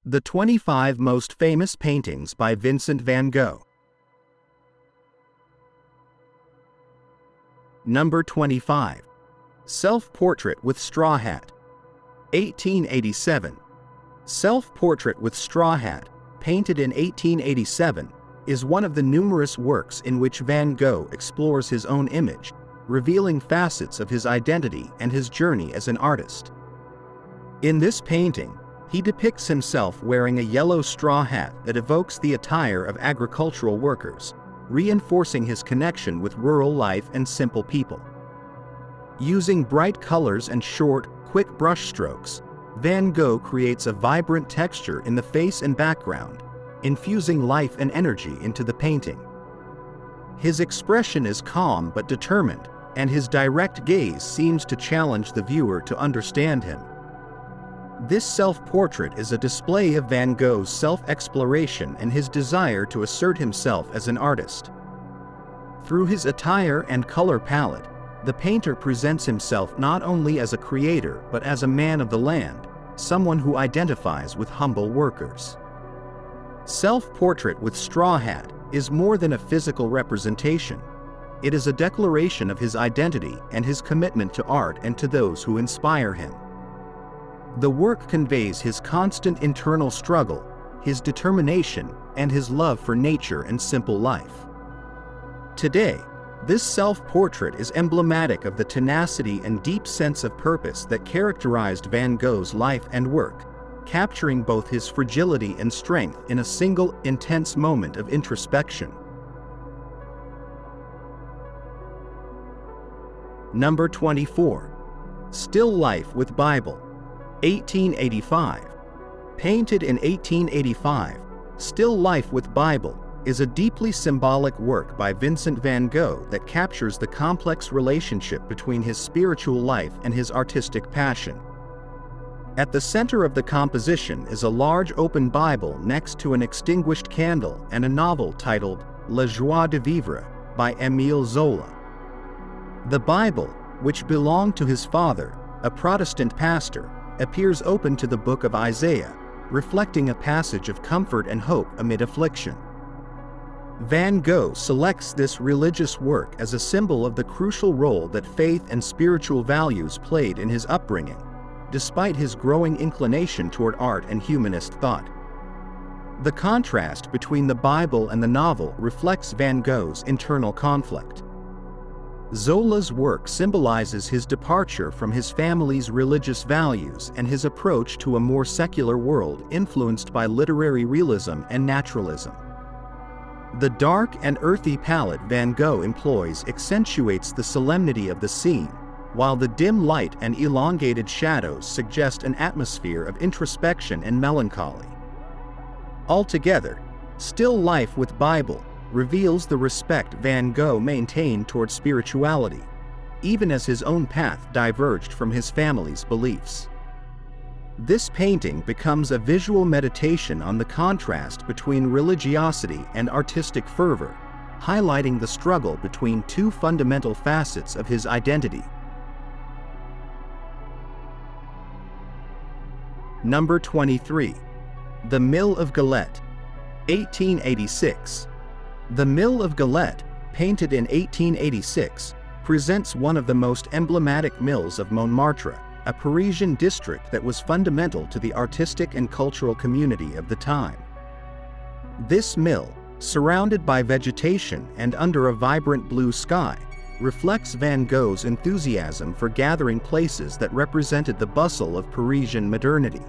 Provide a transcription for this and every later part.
The 25 most famous paintings by Vincent van Gogh. Number 25. Self-Portrait with Straw Hat. 1887. Self-Portrait with Straw Hat, painted in 1887, is one of the numerous works in which Van Gogh explores his own image, revealing facets of his identity and his journey as an artist. In this painting, he depicts himself wearing a yellow straw hat that evokes the attire of agricultural workers, reinforcing his connection with rural life and simple people. Using bright colors and short, quick brushstrokes, Van Gogh creates a vibrant texture in the face and background, infusing life and energy into the painting. His expression is calm but determined, and his direct gaze seems to challenge the viewer to understand him. This self-portrait is a display of Van Gogh's self-exploration and his desire to assert himself as an artist. Through his attire and color palette, the painter presents himself not only as a creator but as a man of the land, someone who identifies with humble workers. Self-Portrait with Straw Hat is more than a physical representation. It is a declaration of his identity and his commitment to art and to those who inspire him. The work conveys his constant internal struggle, his determination, and his love for nature and simple life. Today, this self-portrait is emblematic of the tenacity and deep sense of purpose that characterized Van Gogh's life and work, capturing both his fragility and strength in a single, intense moment of introspection. Number 24. Still Life with Bible. 1885. Painted in 1885, Still Life with Bible is a deeply symbolic work by Vincent van Gogh that captures the complex relationship between his spiritual life and his artistic passion. At the center of the composition is a large open Bible next to an extinguished candle and a novel titled La Joie de Vivre by Émile Zola. The Bible, which belonged to his father, a Protestant pastor, appears open to the book of Isaiah, reflecting a passage of comfort and hope amid affliction. Van Gogh selects this religious work as a symbol of the crucial role that faith and spiritual values played in his upbringing, despite his growing inclination toward art and humanist thought. The contrast between the Bible and the novel reflects Van Gogh's internal conflict. Zola's work symbolizes his departure from his family's religious values and his approach to a more secular world influenced by literary realism and naturalism. The dark and earthy palette Van Gogh employs accentuates the solemnity of the scene, while the dim light and elongated shadows suggest an atmosphere of introspection and melancholy. Altogether, Still Life with Bible reveals the respect Van Gogh maintained toward spirituality, even as his own path diverged from his family's beliefs. This painting becomes a visual meditation on the contrast between religiosity and artistic fervor, highlighting the struggle between two fundamental facets of his identity. Number 23. The Mill of Gallet. 1886. The Mill of Gallet, painted in 1886, presents one of the most emblematic mills of Montmartre, a Parisian district that was fundamental to the artistic and cultural community of the time. This mill, surrounded by vegetation and under a vibrant blue sky, reflects Van Gogh's enthusiasm for gathering places that represented the bustle of Parisian modernity.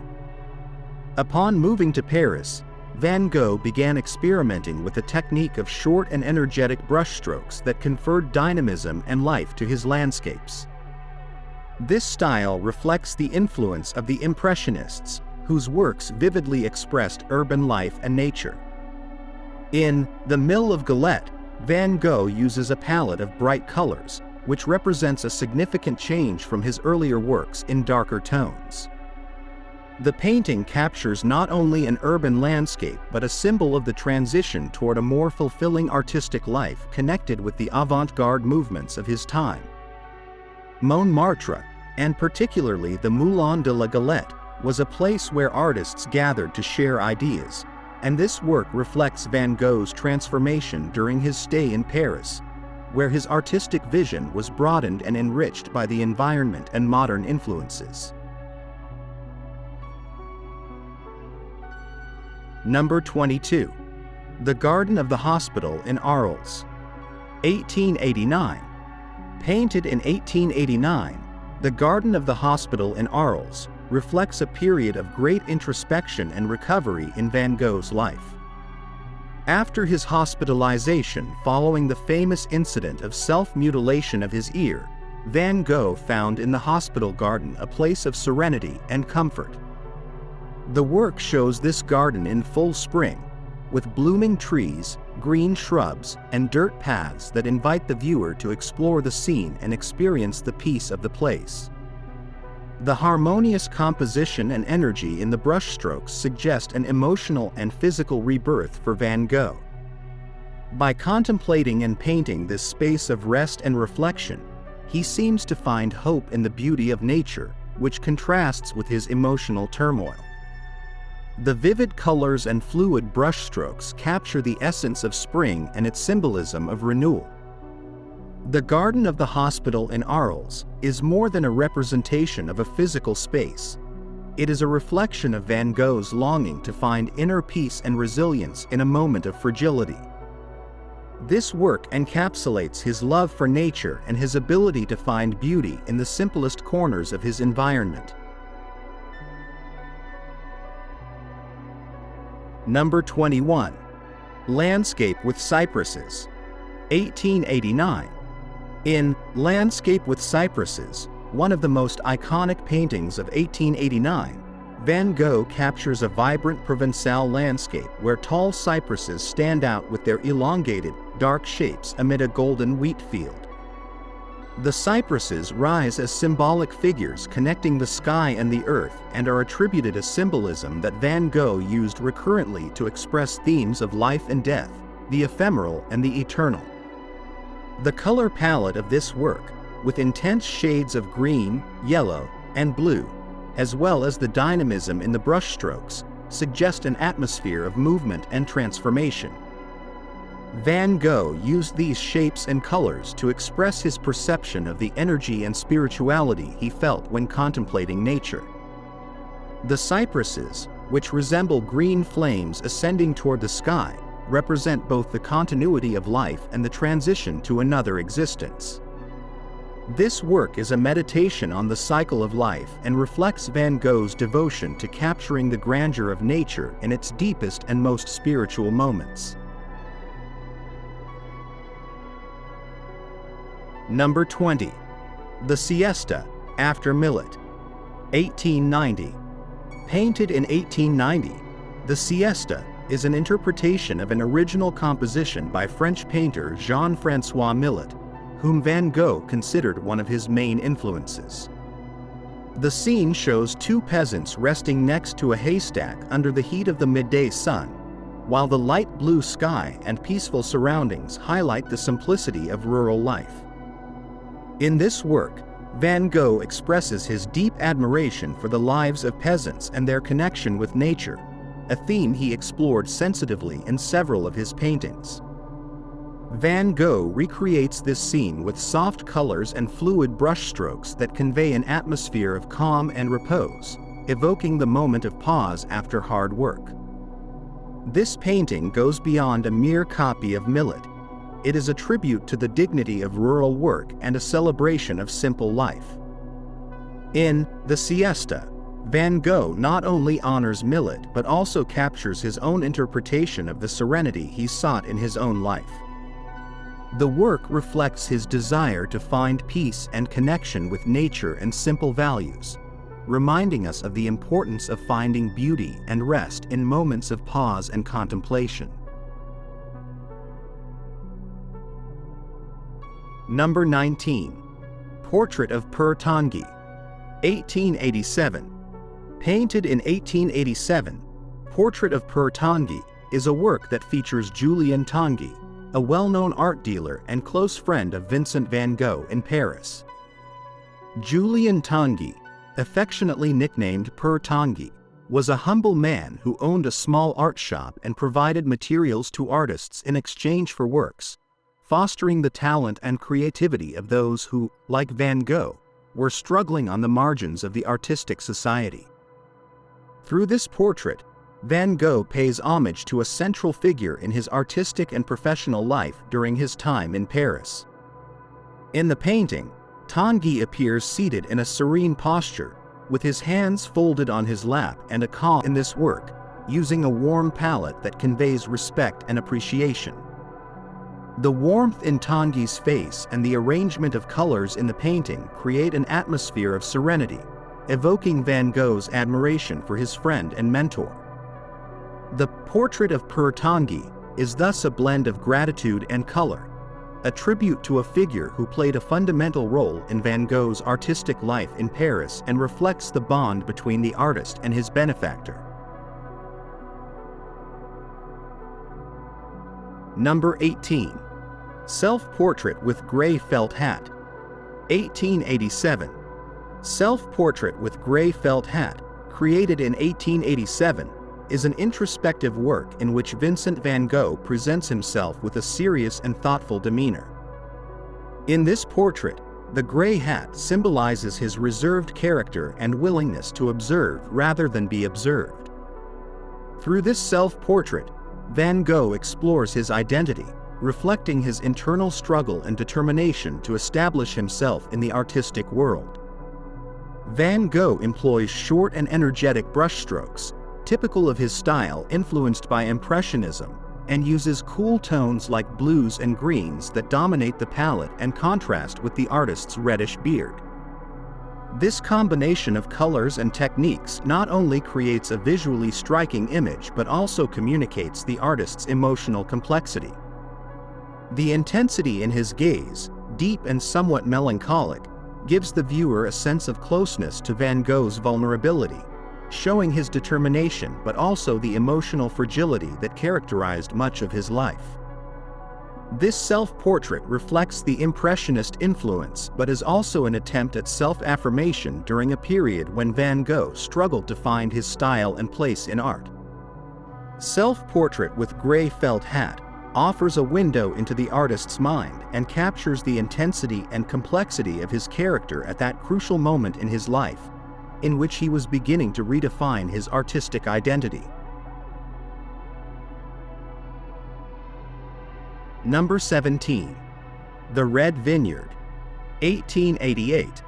Upon moving to Paris, Van Gogh began experimenting with a technique of short and energetic brushstrokes that conferred dynamism and life to his landscapes. This style reflects the influence of the Impressionists, whose works vividly expressed urban life and nature. In The Mill of Gallet, Van Gogh uses a palette of bright colors, which represents a significant change from his earlier works in darker tones. The painting captures not only an urban landscape but a symbol of the transition toward a more fulfilling artistic life connected with the avant-garde movements of his time. Montmartre, and particularly the Moulin de la Galette, was a place where artists gathered to share ideas, and this work reflects Van Gogh's transformation during his stay in Paris, where his artistic vision was broadened and enriched by the environment and modern influences. Number 22. The Garden of the Hospital in Arles. 1889. Painted in 1889, the Garden of the Hospital in Arles reflects a period of great introspection and recovery in Van Gogh's life. After his hospitalization following the famous incident of self-mutilation of his ear, Van Gogh found in the hospital garden a place of serenity and comfort. The work shows this garden in full spring, with blooming trees, green shrubs, and dirt paths that invite the viewer to explore the scene and experience the peace of the place. The harmonious composition and energy in the brushstrokes suggest an emotional and physical rebirth for Van Gogh. By contemplating and painting this space of rest and reflection, he seems to find hope in the beauty of nature, which contrasts with his emotional turmoil. The vivid colors and fluid brushstrokes capture the essence of spring and its symbolism of renewal. The Garden of the Hospital in Arles is more than a representation of a physical space. It is a reflection of Van Gogh's longing to find inner peace and resilience in a moment of fragility. This work encapsulates his love for nature and his ability to find beauty in the simplest corners of his environment. Number 21. Landscape with Cypresses. 1889. In Landscape with Cypresses, one of the most iconic paintings of 1889, Van Gogh captures a vibrant Provençal landscape where tall cypresses stand out with their elongated, dark shapes amid a golden wheat field. The cypresses rise as symbolic figures connecting the sky and the earth and are attributed a symbolism that Van Gogh used recurrently to express themes of life and death, the ephemeral and the eternal. The color palette of this work, with intense shades of green, yellow, and blue, as well as the dynamism in the brushstrokes, suggest an atmosphere of movement and transformation. Van Gogh used these shapes and colors to express his perception of the energy and spirituality he felt when contemplating nature. The cypresses, which resemble green flames ascending toward the sky, represent both the continuity of life and the transition to another existence. This work is a meditation on the cycle of life and reflects Van Gogh's devotion to capturing the grandeur of nature in its deepest and most spiritual moments. Number 20. The Siesta, after Millet. 1890. Painted in 1890, the Siesta is an interpretation of an original composition by French painter Jean-François Millet, whom Van Gogh considered one of his main influences. The scene shows two peasants resting next to a haystack under the heat of the midday sun, while the light blue sky and peaceful surroundings highlight the simplicity of rural life. In this work, Van Gogh expresses his deep admiration for the lives of peasants and their connection with nature, a theme he explored sensitively in several of his paintings. Van Gogh recreates this scene with soft colors and fluid brushstrokes that convey an atmosphere of calm and repose, evoking the moment of pause after hard work. This painting goes beyond a mere copy of Millet. It is a tribute to the dignity of rural work and a celebration of simple life. In The Siesta, Van Gogh not only honors Millet but also captures his own interpretation of the serenity he sought in his own life. The work reflects his desire to find peace and connection with nature and simple values, reminding us of the importance of finding beauty and rest in moments of pause and contemplation. Number 19. Portrait of Per Tangi. 1887. Painted in 1887, Portrait of Per Tangi is a work that features Julien Tanguy, a well-known art dealer and close friend of Vincent van Gogh in Paris. Julien Tanguy, affectionately nicknamed Per Tangi, was a humble man who owned a small art shop and provided materials to artists in exchange for works, fostering the talent and creativity of those who, like Van Gogh, were struggling on the margins of the artistic society. Through this portrait, Van Gogh pays homage to a central figure in his artistic and professional life during his time in Paris. In the painting, Tangi appears seated in a serene posture, with his hands folded on his lap and a calm in this work, using a warm palette that conveys respect and appreciation. The warmth in Tangi's face and the arrangement of colors in the painting create an atmosphere of serenity, evoking Van Gogh's admiration for his friend and mentor. The portrait of Per Tangi is thus a blend of gratitude and color, a tribute to a figure who played a fundamental role in Van Gogh's artistic life in Paris and reflects the bond between the artist and his benefactor. Number 18. SelfPortrait with Gray Felt Hat. 1887. SelfPortrait with Gray Felt Hat, created in 1887, is an introspective work in which Vincent van Gogh presents himself with a serious and thoughtful demeanor. In this portrait, the gray hat symbolizes his reserved character and willingness to observe rather than be observed. Through this self-portrait, Van Gogh explores his identity, reflecting his internal struggle and determination to establish himself in the artistic world. Van Gogh employs short and energetic brushstrokes, typical of his style influenced by Impressionism, and uses cool tones like blues and greens that dominate the palette and contrast with the artist's reddish beard. This combination of colors and techniques not only creates a visually striking image but also communicates the artist's emotional complexity. The intensity in his gaze, deep and somewhat melancholic, gives the viewer a sense of closeness to Van Gogh's vulnerability, showing his determination but also the emotional fragility that characterized much of his life. This self-portrait reflects the Impressionist influence but is also an attempt at self-affirmation during a period when Van Gogh struggled to find his style and place in art. Self-Portrait with Gray Felt Hat offers a window into the artist's mind and captures the intensity and complexity of his character at that crucial moment in his life, in which he was beginning to redefine his artistic identity. Number 17. The Red Vineyard. 1888.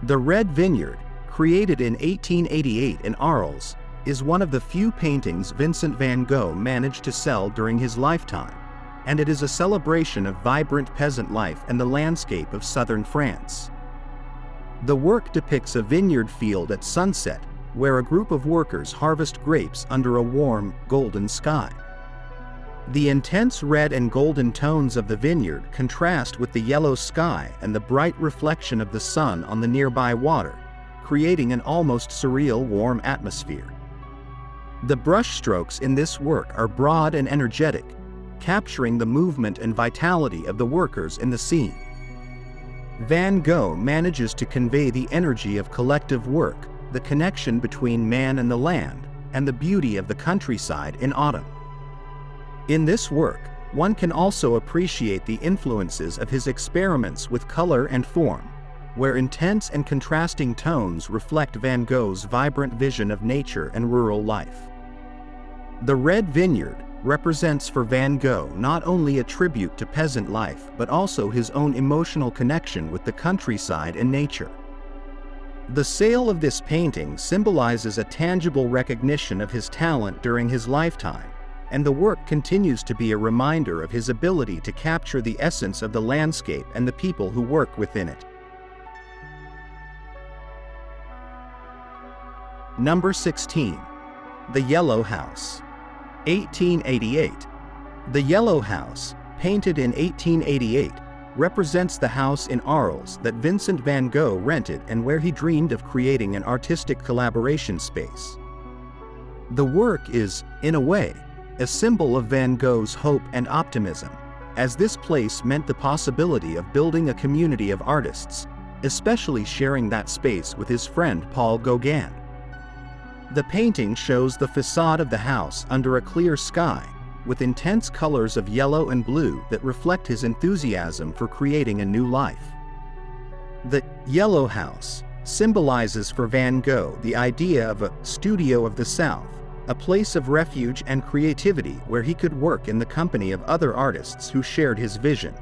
The Red Vineyard, created in 1888 in Arles, is one of the few paintings Vincent van Gogh managed to sell during his lifetime, and it is a celebration of vibrant peasant life and the landscape of southern France. The work depicts a vineyard field at sunset, where a group of workers harvest grapes under a warm, golden sky. The intense red and golden tones of the vineyard contrast with the yellow sky and the bright reflection of the sun on the nearby water, creating an almost surreal warm atmosphere. The brushstrokes in this work are broad and energetic, capturing the movement and vitality of the workers in the scene. Van Gogh manages to convey the energy of collective work, the connection between man and the land, and the beauty of the countryside in autumn. In this work, one can also appreciate the influences of his experiments with color and form, where intense and contrasting tones reflect Van Gogh's vibrant vision of nature and rural life. The Red Vineyard represents for Van Gogh not only a tribute to peasant life but also his own emotional connection with the countryside and nature. The sale of this painting symbolizes a tangible recognition of his talent during his lifetime, and the work continues to be a reminder of his ability to capture the essence of the landscape and the people who work within it. Number 16. The Yellow House. 1888. The Yellow House, painted in 1888, represents the house in Arles that Vincent van Gogh rented and where he dreamed of creating an artistic collaboration space. The work is, in a way, a symbol of Van Gogh's hope and optimism, as this place meant the possibility of building a community of artists, especially sharing that space with his friend Paul Gauguin. The painting shows the facade of the house under a clear sky, with intense colors of yellow and blue that reflect his enthusiasm for creating a new life. The yellow house symbolizes for Van Gogh the idea of a studio of the South, a place of refuge and creativity where he could work in the company of other artists who shared his vision.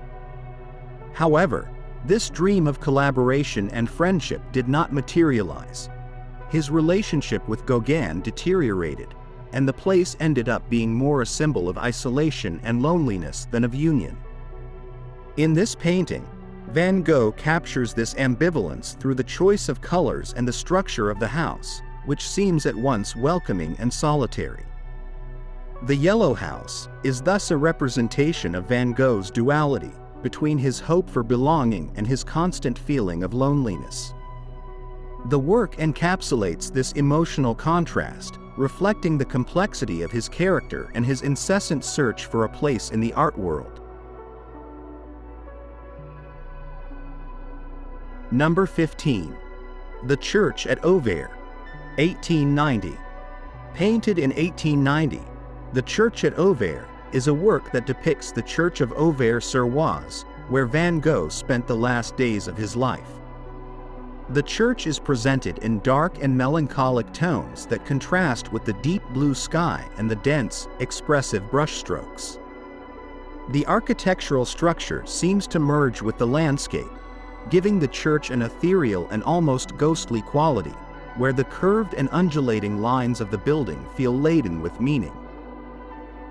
However, this dream of collaboration and friendship did not materialize. His relationship with Gauguin deteriorated, and the place ended up being more a symbol of isolation and loneliness than of union. In this painting, Van Gogh captures this ambivalence through the choice of colors and the structure of the house, which seems at once welcoming and solitary. The yellow house is thus a representation of Van Gogh's duality between his hope for belonging and his constant feeling of loneliness. The work encapsulates this emotional contrast, reflecting the complexity of his character and his incessant search for a place in the art world. Number 15. The Church at Auvers, 1890. Painted in 1890, The Church at Auvers is a work that depicts the church of Auvers-sur-Oise, where Van Gogh spent the last days of his life. The church is presented in dark and melancholic tones that contrast with the deep blue sky and the dense, expressive brushstrokes. The architectural structure seems to merge with the landscape, giving the church an ethereal and almost ghostly quality, where the curved and undulating lines of the building feel laden with meaning.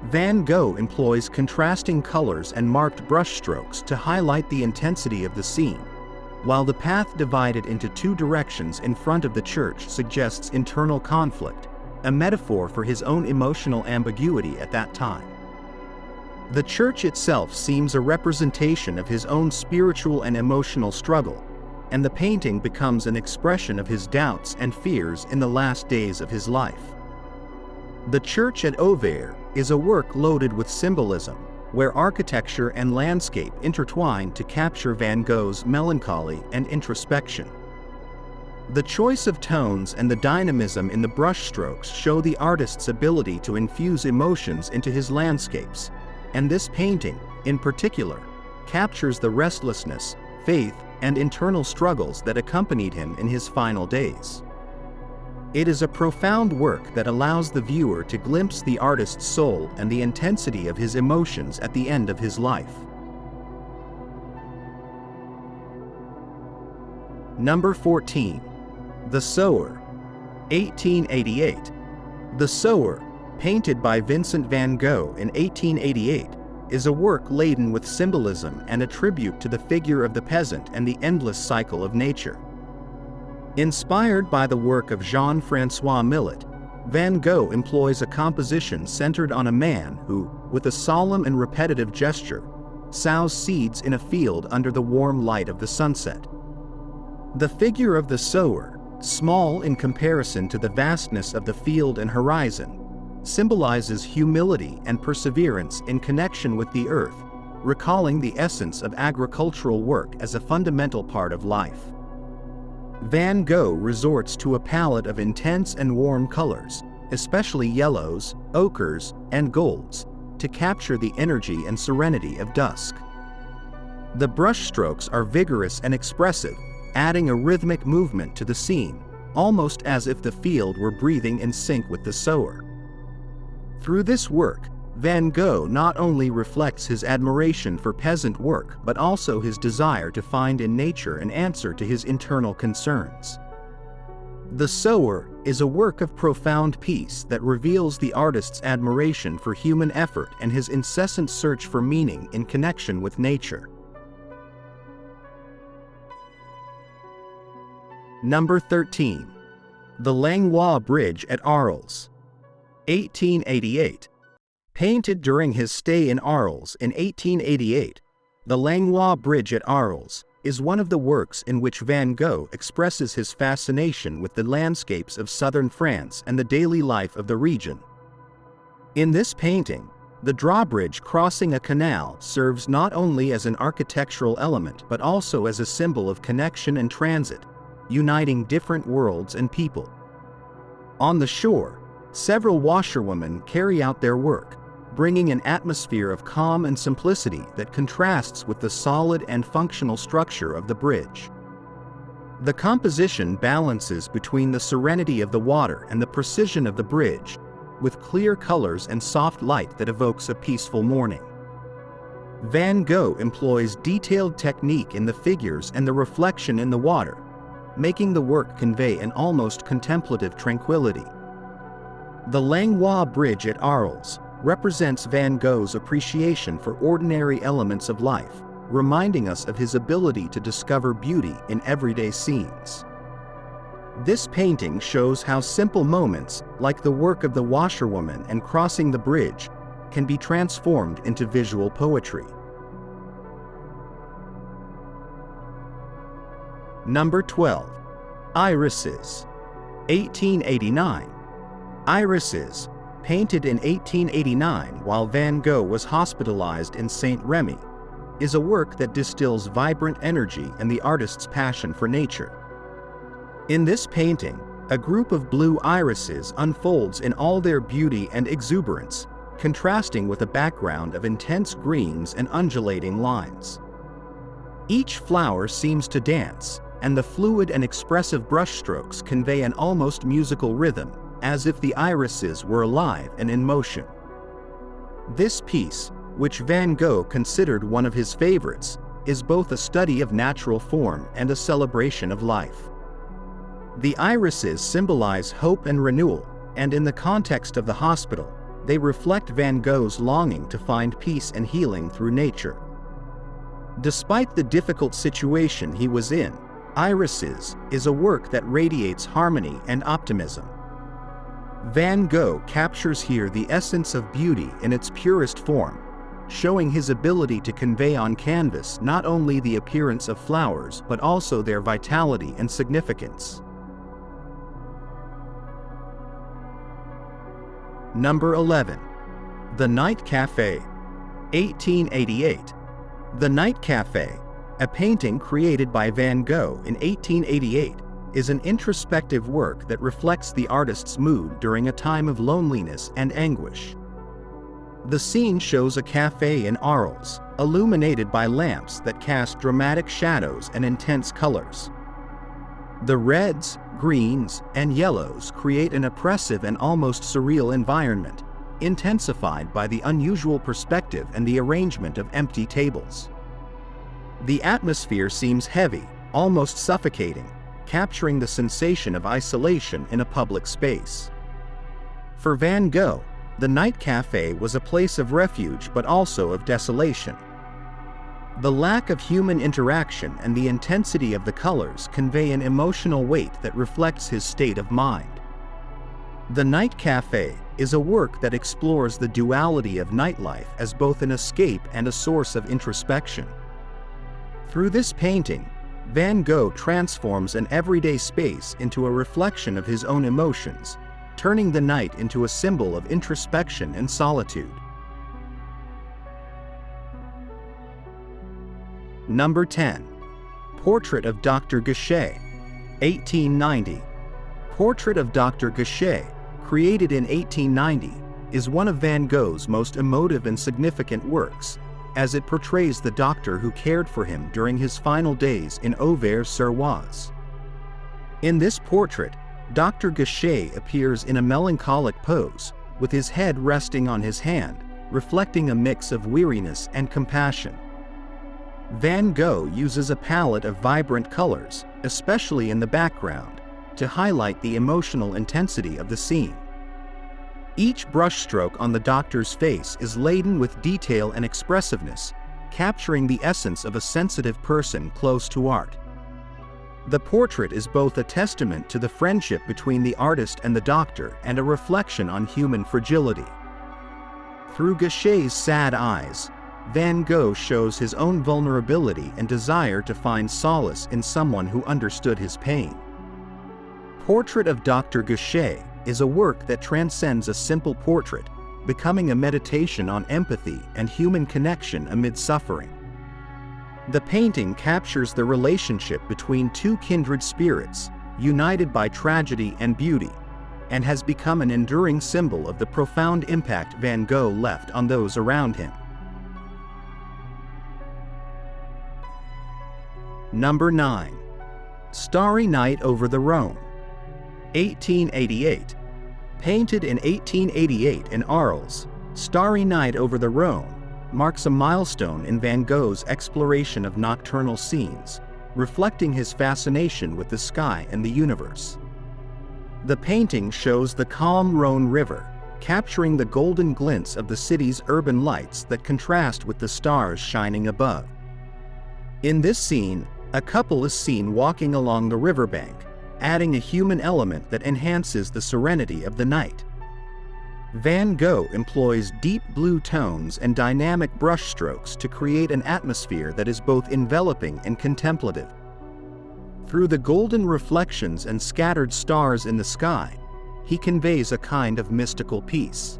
Van Gogh employs contrasting colors and marked brushstrokes to highlight the intensity of the scene, while the path divided into two directions in front of the church suggests internal conflict, a metaphor for his own emotional ambiguity at that time. The church itself seems a representation of his own spiritual and emotional struggle, and the painting becomes an expression of his doubts and fears in the last days of his life. The Church at Auvers is a work loaded with symbolism, where architecture and landscape intertwine to capture Van Gogh's melancholy and introspection. The choice of tones and the dynamism in the brushstrokes show the artist's ability to infuse emotions into his landscapes, and this painting, in particular, captures the restlessness, faith, and internal struggles that accompanied him in his final days. It is a profound work that allows the viewer to glimpse the artist's soul and the intensity of his emotions at the end of his life. Number 14. The Sower, 1888. The Sower, painted by Vincent van Gogh in 1888, is a work laden with symbolism and a tribute to the figure of the peasant and the endless cycle of nature. Inspired by the work of Jean-François Millet, Van Gogh employs a composition centered on a man who, with a solemn and repetitive gesture, sows seeds in a field under the warm light of the sunset. The figure of the sower, small in comparison to the vastness of the field and horizon, symbolizes humility and perseverance in connection with the earth, recalling the essence of agricultural work as a fundamental part of life. Van Gogh resorts to a palette of intense and warm colors, especially yellows, ochres, and golds, to capture the energy and serenity of dusk. The brushstrokes are vigorous and expressive, adding a rhythmic movement to the scene, almost as if the field were breathing in sync with the sower. Through this work, Van Gogh not only reflects his admiration for peasant work but also his desire to find in nature an answer to his internal concerns. The Sower is a work of profound peace that reveals the artist's admiration for human effort and his incessant search for meaning in connection with nature. Number 13. The Langwa Bridge at Arles, 1888. Painted during his stay in Arles in 1888, the Langwa Bridge at Arles is one of the works in which Van Gogh expresses his fascination with the landscapes of southern France and the daily life of the region. In this painting, The drawbridge crossing a canal serves not only as an architectural element but also as a symbol of connection and transit, uniting different worlds and people. On the shore, several washerwomen carry out their work, bringing an atmosphere of calm and simplicity that contrasts with the solid and functional structure of the bridge. The composition balances between the serenity of the water and the precision of the bridge, with clear colors and soft light that evokes a peaceful morning. Van Gogh employs detailed technique in the figures and the reflection in the water, making the work convey an almost contemplative tranquility. The Langwa Bridge at Arles represents Van Gogh's appreciation for ordinary elements of life, reminding us of his ability to discover beauty in everyday scenes. This painting shows how simple moments, like the work of the washerwoman and crossing the bridge, can be transformed into visual poetry. Number 12. Irises. 1889. Irises, painted in 1889 while Van Gogh was hospitalized in Saint Remy, is a work that distills vibrant energy and the artist's passion for nature. In this painting, a group of blue irises unfolds in all their beauty and exuberance, contrasting with a background of intense greens and undulating lines. Each flower seems to dance, and the fluid and expressive brushstrokes convey an almost musical rhythm, as if the irises were alive and in motion. This piece, which Van Gogh considered one of his favorites, is both a study of natural form and a celebration of life. The irises symbolize hope and renewal, and in the context of the hospital, they reflect Van Gogh's longing to find peace and healing through nature. Despite the difficult situation he was in, Irises is a work that radiates harmony and optimism. Van Gogh captures here the essence of beauty in its purest form, showing his ability to convey on canvas not only the appearance of flowers but also their vitality and significance. Number 11. The Night Café. 1888. The Night Café, a painting created by Van Gogh in 1888, is an introspective work that reflects the artist's mood during a time of loneliness and anguish. The scene shows a cafe in Arles, illuminated by lamps that cast dramatic shadows and intense colors. The reds, greens, and yellows create an oppressive and almost surreal environment, intensified by the unusual perspective and the arrangement of empty tables. The atmosphere seems heavy, almost suffocating, capturing the sensation of isolation in a public space. For Van Gogh, the night cafe was a place of refuge but also of desolation. The lack of human interaction and the intensity of the colors convey an emotional weight that reflects his state of mind. The Night Café is a work that explores the duality of nightlife as both an escape and a source of introspection. Through this painting, Van Gogh transforms an everyday space into a reflection of his own emotions, turning the night into a symbol of introspection and solitude. Number 10. Portrait of Dr Guset. 1890. Portrait of Dr Guset, created in 1890, is one of Van Gogh's most emotive and significant works, as it portrays the doctor who cared for him during his final days in Auvers-sur-Oise. In this portrait, Dr Guset appears in a melancholic pose, with his head resting on his hand, reflecting a mix of weariness and compassion. Van Gogh uses a palette of vibrant colors, especially in the background, to highlight the emotional intensity of the scene. Each brushstroke on the doctor's face is laden with detail and expressiveness, capturing the essence of a sensitive person close to art. The portrait is both a testament to the friendship between the artist and the doctor and a reflection on human fragility. Through Guset's sad eyes, Van Gogh shows his own vulnerability and desire to find solace in someone who understood his pain. Portrait of Dr Guset is a work that transcends a simple portrait, becoming a meditation on empathy and human connection amid suffering. The painting captures the relationship between two kindred spirits, united by tragedy and beauty, and has become an enduring symbol of the profound impact Van Gogh left on those around him. Number 9. Starry Night over the Rhone, 1888. Painted in 1888 in Arles, Starry Night over the Rhone marks a milestone in Van Gogh's exploration of nocturnal scenes, reflecting his fascination with the sky and the universe. The painting shows the calm Rhone River, capturing the golden glints of the city's urban lights that contrast with the stars shining above. In this scene, a couple is seen walking along the riverbank, adding a human element that enhances the serenity of the night. Van Gogh employs deep blue tones and dynamic brushstrokes to create an atmosphere that is both enveloping and contemplative. Through the golden reflections and scattered stars in the sky, he conveys a kind of mystical peace.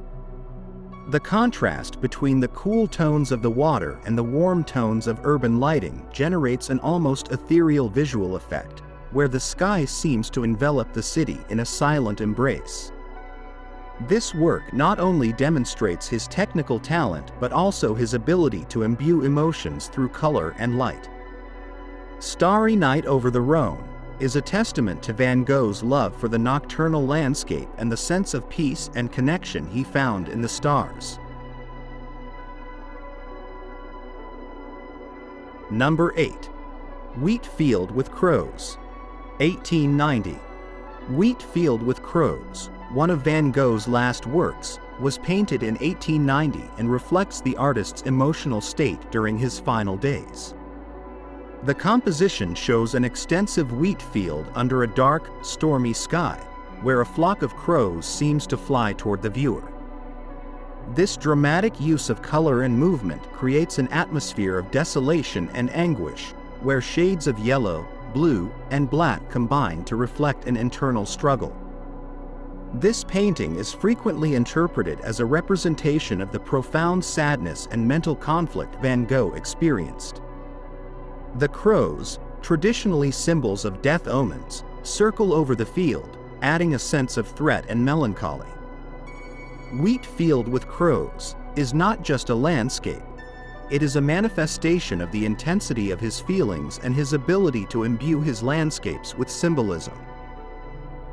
The contrast between the cool tones of the water and the warm tones of urban lighting generates an almost ethereal visual effect, where the sky seems to envelop the city in a silent embrace. This work not only demonstrates his technical talent but also his ability to imbue emotions through color and light. Starry Night over the Rhone is a testament to Van Gogh's love for the nocturnal landscape and the sense of peace and connection he found in the stars. Number 8. Wheat Field with Crows, 1890. Wheat Field with Crows, one of Van Gogh's last works, was painted in 1890 and reflects the artist's emotional state during his final days. The composition shows an extensive wheat field under a dark, stormy sky, where a flock of crows seems to fly toward the viewer. This dramatic use of color and movement creates an atmosphere of desolation and anguish, where shades of yellow, blue, and black combine to reflect an internal struggle. This painting is frequently interpreted as a representation of the profound sadness and mental conflict Van Gogh experienced. The crows, traditionally symbols of death omens, circle over the field, adding a sense of threat and melancholy. Wheat Field with Crows is not just a landscape. It is a manifestation of the intensity of his feelings and his ability to imbue his landscapes with symbolism.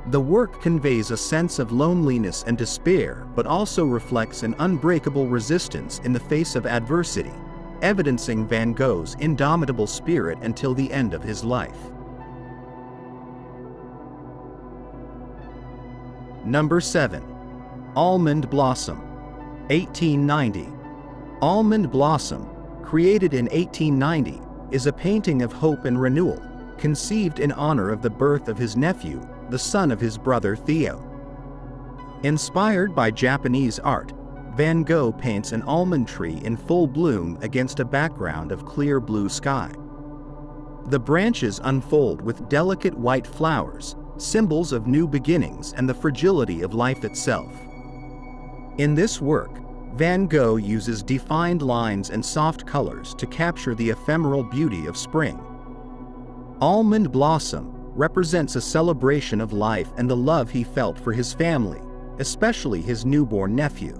The work conveys a sense of loneliness and despair, but also reflects an unbreakable resistance in the face of adversity, evidencing Van Gogh's indomitable spirit until the end of his life. Number 7. Almond Blossom, 1890. Almond Blossom, created in 1890, is a painting of hope and renewal, conceived in honor of the birth of his nephew, the son of his brother Theo. Inspired by Japanese art, Van Gogh paints an almond tree in full bloom against a background of clear blue sky. The branches unfold with delicate white flowers, symbols of new beginnings and the fragility of life itself. In this work, Van Gogh uses defined lines and soft colors to capture the ephemeral beauty of spring. Almond Blossom represents a celebration of life and the love he felt for his family, especially his newborn nephew.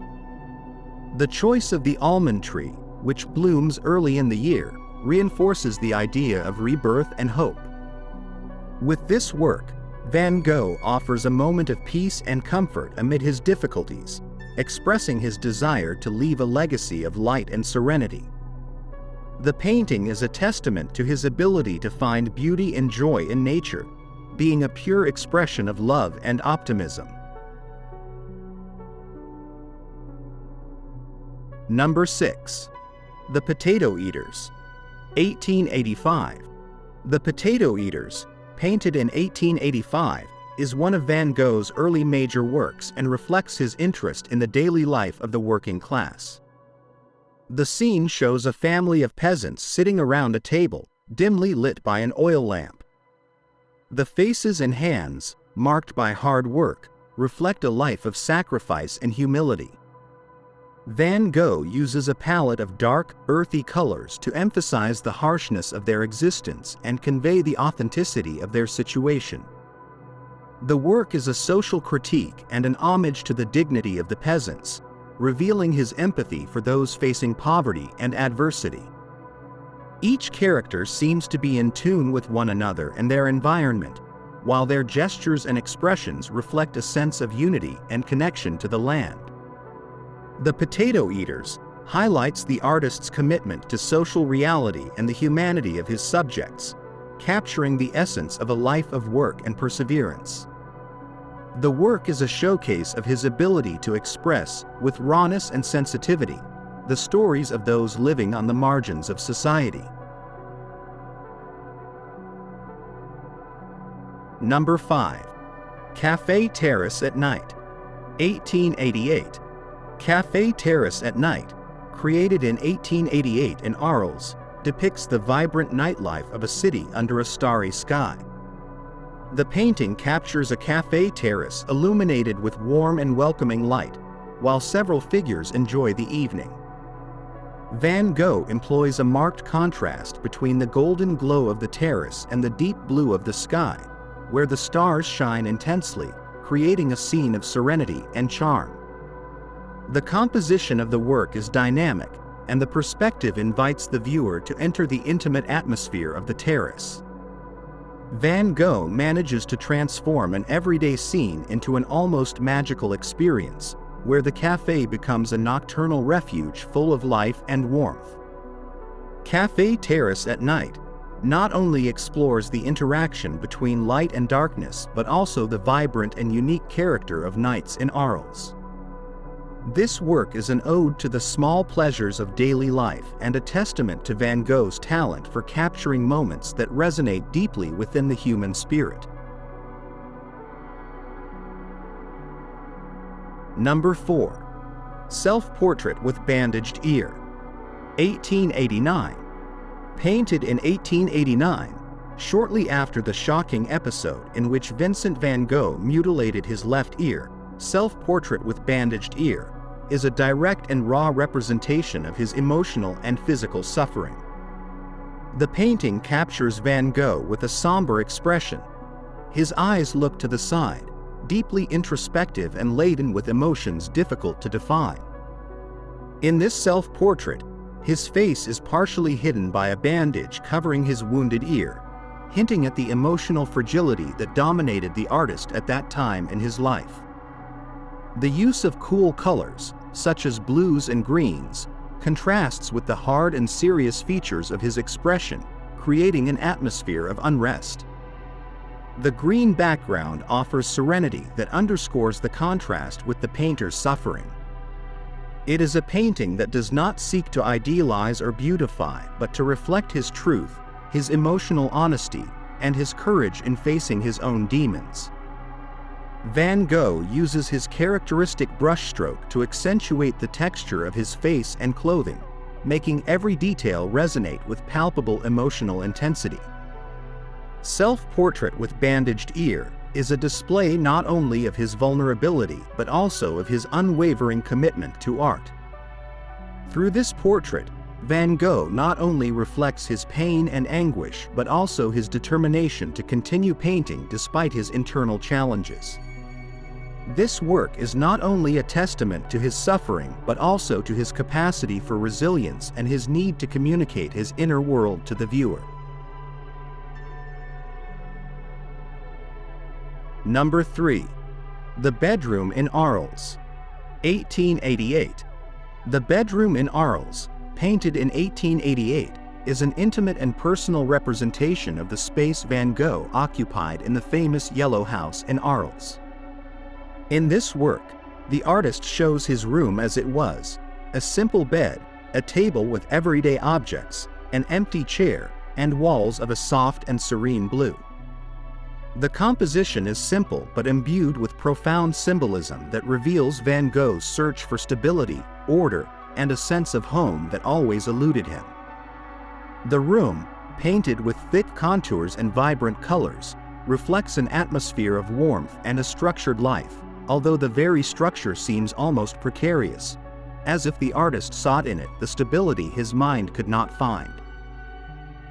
The choice of the almond tree, which blooms early in the year, reinforces the idea of rebirth and hope. With this work, Van Gogh offers a moment of peace and comfort amid his difficulties, expressing his desire to leave a legacy of light and serenity. The painting is a testament to his ability to find beauty and joy in nature, being a pure expression of love and optimism. Number 6. The Potato Eaters, 1885. The Potato Eaters, painted in 1885, is one of Van Gogh's early major works and reflects his interest in the daily life of the working class. The scene shows a family of peasants sitting around a table, dimly lit by an oil lamp. The faces and hands, marked by hard work, reflect a life of sacrifice and humility. Van Gogh uses a palette of dark, earthy colors to emphasize the harshness of their existence and convey the authenticity of their situation. The work is a social critique and an homage to the dignity of the peasants, revealing his empathy for those facing poverty and adversity. Each character seems to be in tune with one another and their environment, while their gestures and expressions reflect a sense of unity and connection to the land. The Potato Eaters highlights the artist's commitment to social reality and the humanity of his subjects, capturing the essence of a life of work and perseverance. The work is a showcase of his ability to express, with rawness and sensitivity, the stories of those living on the margins of society. Number 5. Café Terrace at Night, 1888. Café Terrace at Night, created in 1888 in Arles, depicts the vibrant nightlife of a city under a starry sky. The painting captures a café terrace illuminated with warm and welcoming light, while several figures enjoy the evening. Van Gogh employs a marked contrast between the golden glow of the terrace and the deep blue of the sky, where the stars shine intensely, creating a scene of serenity and charm. The composition of the work is dynamic, and the perspective invites the viewer to enter the intimate atmosphere of the terrace. Van Gogh manages to transform an everyday scene into an almost magical experience, where the café becomes a nocturnal refuge full of life and warmth. Café Terrace at Night not only explores the interaction between light and darkness but also the vibrant and unique character of nights in Arles. This work is an ode to the small pleasures of daily life and a testament to Van Gogh's talent for capturing moments that resonate deeply within the human spirit. Number 4. SelfPortrait with Bandaged Ear, 1889. Painted in 1889, shortly after the shocking episode in which Vincent van Gogh mutilated his left ear, SelfPortrait with Bandaged Ear is a direct and raw representation of his emotional and physical suffering. The painting captures Van Gogh with a somber expression. His eyes look to the side, deeply introspective and laden with emotions difficult to define. In this self-portrait, his face is partially hidden by a bandage covering his wounded ear, hinting at the emotional fragility that dominated the artist at that time in his life. The use of cool colors, such as blues and greens, contrasts with the hard and serious features of his expression, creating an atmosphere of unrest. The green background offers serenity that underscores the contrast with the painter's suffering. It is a painting that does not seek to idealize or beautify, but to reflect his truth, his emotional honesty, and his courage in facing his own demons. Van Gogh uses his characteristic brushstroke to accentuate the texture of his face and clothing, making every detail resonate with palpable emotional intensity. Self-Portrait with Bandaged Ear is a display not only of his vulnerability but also of his unwavering commitment to art. Through this portrait, Van Gogh not only reflects his pain and anguish but also his determination to continue painting despite his internal challenges. This work is not only a testament to his suffering but also to his capacity for resilience and his need to communicate his inner world to the viewer. Number 3. The Bedroom in Arles, 1888. The Bedroom in Arles, painted in 1888, is an intimate and personal representation of the space Van Gogh occupied in the famous Yellow House in Arles. In this work, the artist shows his room as it was: a simple bed, a table with everyday objects, an empty chair, and walls of a soft and serene blue. The composition is simple but imbued with profound symbolism that reveals Van Gogh's search for stability, order, and a sense of home that always eluded him. The room, painted with thick contours and vibrant colors, reflects an atmosphere of warmth and a structured life, although the very structure seems almost precarious. as if the artist sought in it the stability his mind could not find.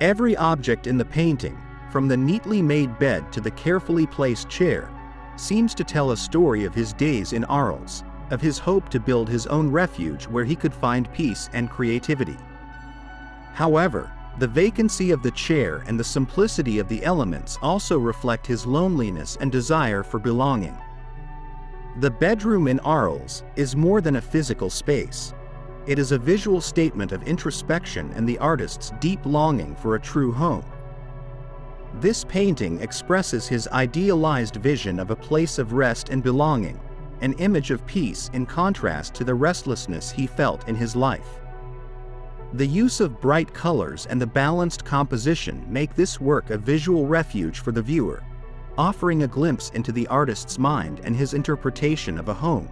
Every object in the painting, from the neatly made bed to the carefully placed chair, seems to tell a story of his days in Arles, of his hope to build his own refuge where he could find peace and creativity. However, the vacancy of the chair and the simplicity of the elements also reflect his loneliness and desire for belonging. The bedroom in Arles is more than a physical space. It is a visual statement of introspection and the artist's deep longing for a true home. This painting expresses his idealized vision of a place of rest and belonging, an image of peace in contrast to the restlessness he felt in his life. The use of bright colors and the balanced composition make this work a visual refuge for the viewer, offering a glimpse into the artist's mind and his interpretation of a home.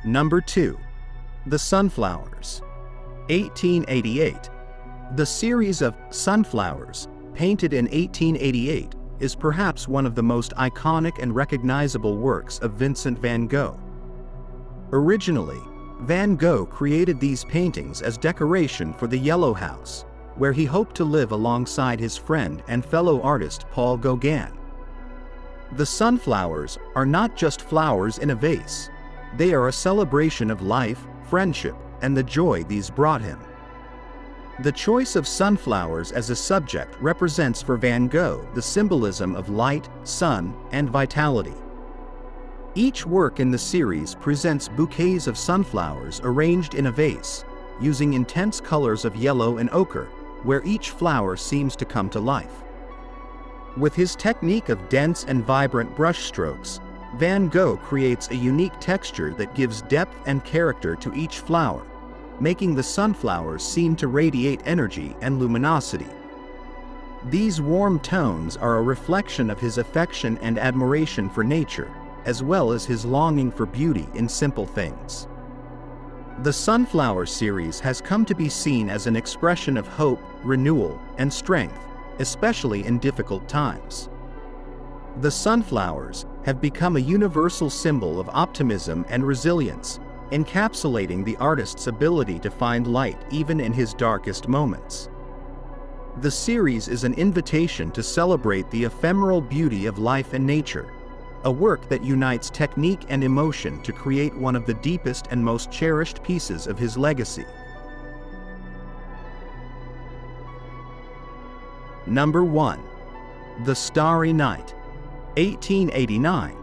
Number 2. The Sunflowers. 1888. The series of Sunflowers, painted in 1888, is perhaps one of the most iconic and recognizable works of Vincent van Gogh. Originally, Van Gogh created these paintings as decoration for the Yellow House, where he hoped to live alongside his friend and fellow artist Paul Gauguin. The sunflowers are not just flowers in a vase. They are a celebration of life, friendship, and the joy these brought him. The choice of sunflowers as a subject represents for Van Gogh the symbolism of light, sun, and vitality. Each work in the series presents bouquets of sunflowers arranged in a vase, using intense colors of yellow and ochre, where each flower seems to come to life. With his technique of dense and vibrant brushstrokes, Van Gogh creates a unique texture that gives depth and character to each flower, making the sunflowers seem to radiate energy and luminosity. These warm tones are a reflection of his affection and admiration for nature, as well as his longing for beauty in simple things. The Sunflower series has come to be seen as an expression of hope, renewal, and strength, especially in difficult times. The sunflowers have become a universal symbol of optimism and resilience, encapsulating the artist's ability to find light even in his darkest moments. The series is an invitation to celebrate the ephemeral beauty of life and nature, a work that unites technique and emotion to create one of the deepest and most cherished pieces of his legacy. Number 1. The Starry Night. 1889.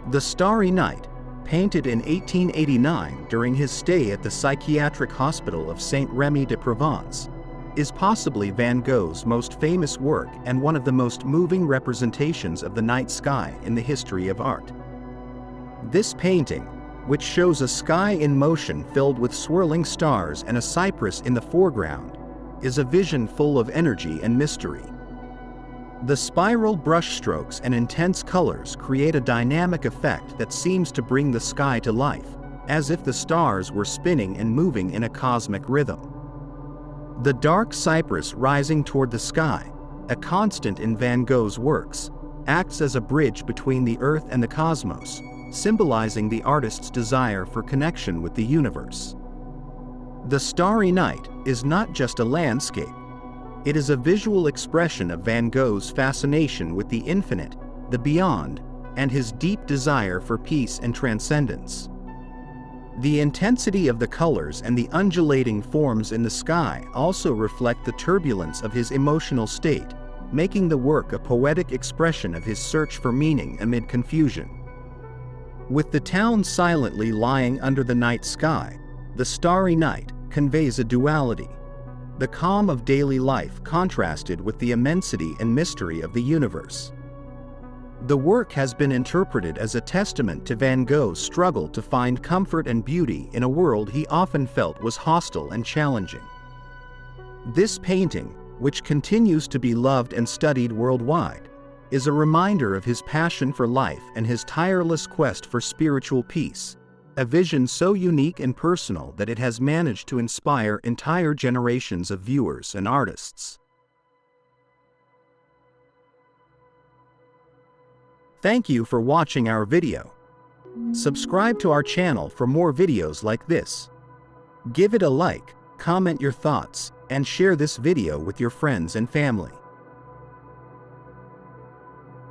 The Starry Night, painted in 1889 during his stay at the psychiatric hospital of Saint-Rémy-de-Provence, is possibly Van Gogh's most famous work and one of the most moving representations of the night sky in the history of art. This painting, which shows a sky in motion filled with swirling stars and a cypress in the foreground, is a vision full of energy and mystery. The spiral brushstrokes and intense colors create a dynamic effect that seems to bring the sky to life, as if the stars were spinning and moving in a cosmic rhythm. The dark cypress rising toward the sky, a constant in Van Gogh's works, acts as a bridge between the earth and the cosmos, symbolizing the artist's desire for connection with the universe. The Starry Night is not just a landscape. It is a visual expression of Van Gogh's fascination with the infinite, the beyond, and his deep desire for peace and transcendence. The intensity of the colors and the undulating forms in the sky also reflect the turbulence of his emotional state, making the work a poetic expression of his search for meaning amid confusion. With the town silently lying under the night sky, the Starry Night conveys a duality. The calm of daily life contrasted with the immensity and mystery of the universe. The work has been interpreted as a testament to Van Gogh's struggle to find comfort and beauty in a world he often felt was hostile and challenging. This painting, which continues to be loved and studied worldwide, is a reminder of his passion for life and his tireless quest for spiritual peace, a vision so unique and personal that it has managed to inspire entire generations of viewers and artists. Thank you for watching our video. Subscribe to our channel for more videos like this. Give it a like, comment your thoughts, and share this video with your friends and family.